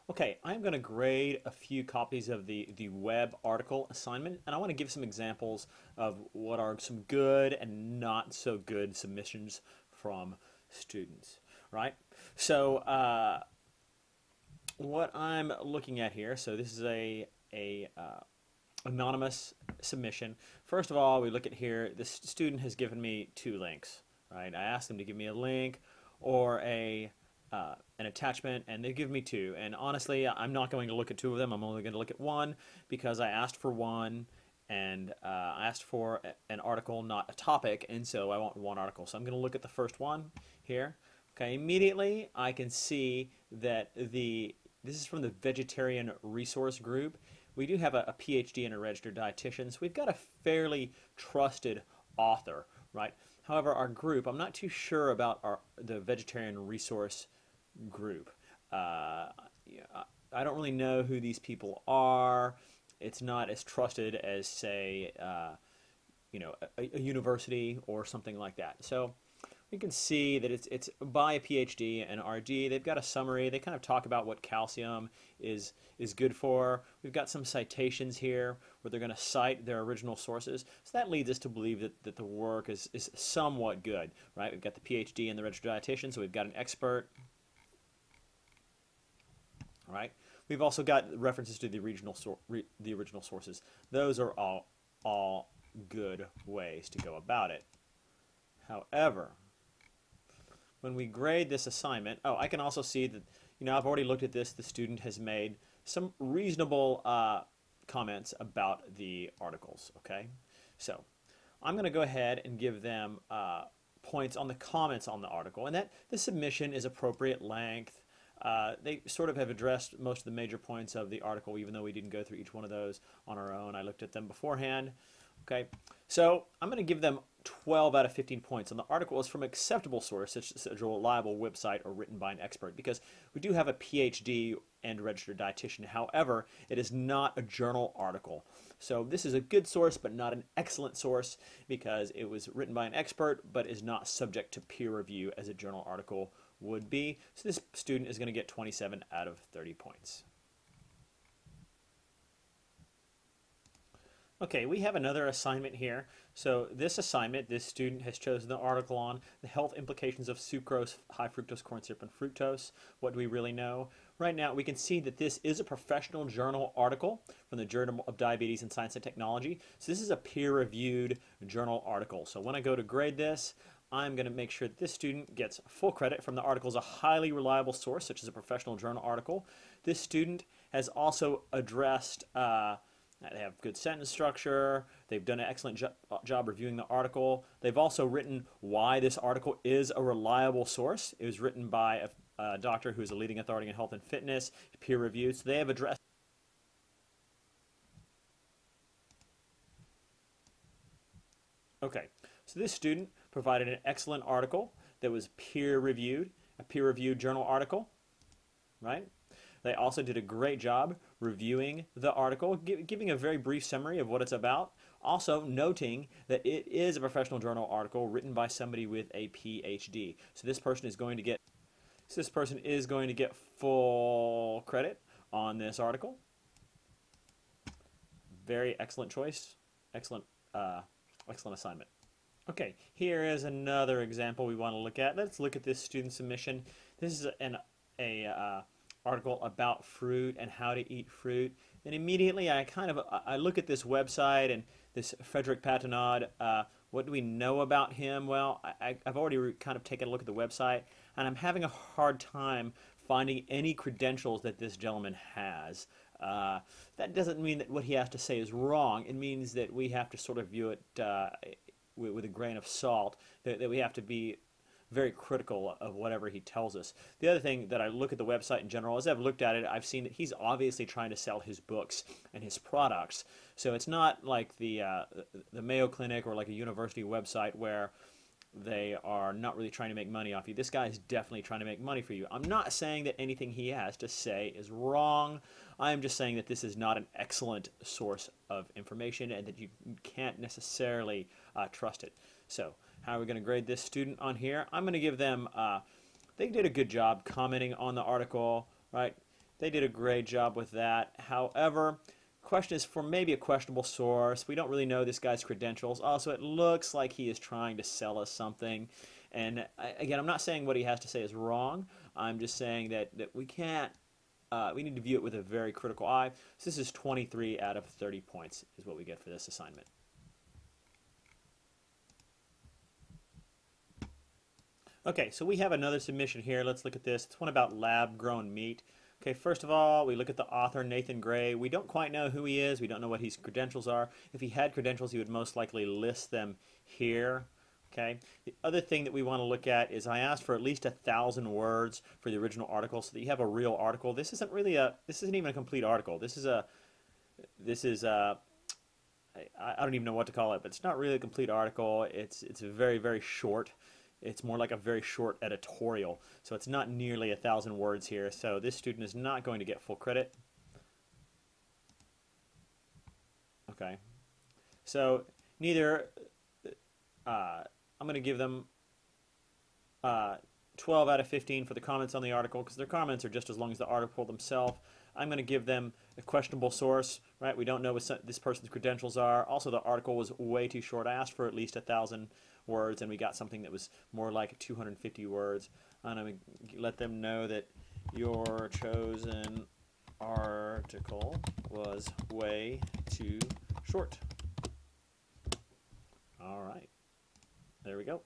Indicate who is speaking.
Speaker 1: Okay, I'm going to grade a few copies of the web article assignment, and I want to give some examples of what are some good and not so good submissions from students, right? So what I'm looking at here, so this is a anonymous submission. First of all, we look at here, this student has given me two links, right? I asked them to give me a link or an attachment, and they give me two. And honestly, I'm not going to look at two of them. I'm only going to look at one because I asked for one, and I asked for an article, not a topic, and so I want one article. So I'm going to look at the first one here. Okay, immediately I can see that this is from the Vegetarian Resource Group. We do have a PhD and a registered dietitian, so we've got a fairly trusted author, right? However, our group, I'm not too sure about the Vegetarian Resource Group. Yeah, I don't really know who these people are. It's not as trusted as, say, a university or something like that. So we can see that it's by a PhD and RD. They've got a summary. They kind of talk about what calcium is good for. We've got some citations here where they're going to cite their original sources. So that leads us to believe that the work is somewhat good, right? We've got the PhD and the registered dietitian, so we've got an expert. All right. We've also got references to the original sources. Those are all good ways to go about it. However, when we grade this assignment, I can also see that, I've already looked at this. The student has made some reasonable comments about the articles, okay? So I'm going to go ahead and give them points on the comments on the article, and that the submission is appropriate length. They sort of have addressed most of the major points of the article, even though we didn't go through each one of those on our own. I looked at them beforehand. Okay, so I'm going to give them 12 out of 15 points. And the article is from an acceptable source, such as a reliable website or written by an expert, because we do have a PhD and registered dietitian. However, it is not a journal article. So this is a good source, but not an excellent source, because it was written by an expert, but is not subject to peer review as a journal article would be. So this student is going to get 27 out of 30 points. Okay, we have another assignment here. So this assignment, this student has chosen the article on the health implications of sucrose, high fructose corn syrup, and fructose. What do we really know? Right now, we can see that this is a professional journal article from the Journal of Diabetes and Science and Technology. So this is a peer-reviewed journal article. So when I go to grade this, I'm going to make sure that this student gets full credit from the article as a highly reliable source, such as a professional journal article. This student has also addressed they have good sentence structure. They've done an excellent job reviewing the article. They've also written why this article is a reliable source. It was written by a doctor who is a leading authority in health and fitness, peer reviewed. So they have addressed. Okay, so this student provided an excellent article that was peer reviewed, a peer reviewed journal article, right? They also did a great job reviewing the article, giving a very brief summary of what it's about, also noting that it is a professional journal article written by somebody with a PhD. So this person is going to get full credit on this article. Very excellent choice, excellent assignment. Okay, here is another example we want to look at. Let's look at this student submission. This is an article about fruit and how to eat fruit. And immediately I look at this website and this Frederick Patenaude. What do we know about him? Well, I've already kind of taken a look at the website, and I'm having a hard time finding any credentials that this gentleman has. That doesn't mean that what he has to say is wrong. It means that we have to sort of view it with a grain of salt, that we have to be very critical of whatever he tells us. The other thing that I look at the website in general, as I've looked at it, I've seen that he's obviously trying to sell his books and his products. So it's not like the Mayo Clinic or like a university website where they are not really trying to make money off you. This guy is definitely trying to make money for you. I'm not saying that anything he has to say is wrong. I am just saying that this is not an excellent source of information and that you can't necessarily trust it. So how are we going to grade this student on here? I'm going to give them, they did a good job commenting on the article, right? They did a great job with that. However, question is for maybe a questionable source. We don't really know this guy's credentials. Also, it looks like he is trying to sell us something. And again, I'm not saying what he has to say is wrong. I'm just saying that we can't, we need to view it with a very critical eye. So this is 23 out of 30 points is what we get for this assignment. Okay, so we have another submission here. Let's look at this. It's one about lab-grown meat. Okay, first of all, we look at the author, Nathan Gray. We don't quite know who he is. We don't know what his credentials are. If he had credentials, he would most likely list them here. Okay. The other thing that we want to look at is I asked for at least 1,000 words for the original article so that you have a real article. This isn't even a complete article. This is I don't even know what to call it, but it's not really a complete article. It's very, very short. It's more like a very short editorial. So it's not nearly 1,000 words here. So this student is not going to get full credit. Okay. So neither, I'm going to give them 12 out of 15 for the comments on the article because their comments are just as long as the article themselves. I'm going to give them a questionable source, right? We don't know what this person's credentials are. Also, the article was way too short. I asked for at least 1,000 words, and we got something that was more like 250 words. And I'm going to let them know that your chosen article was way too short. All right. There we go.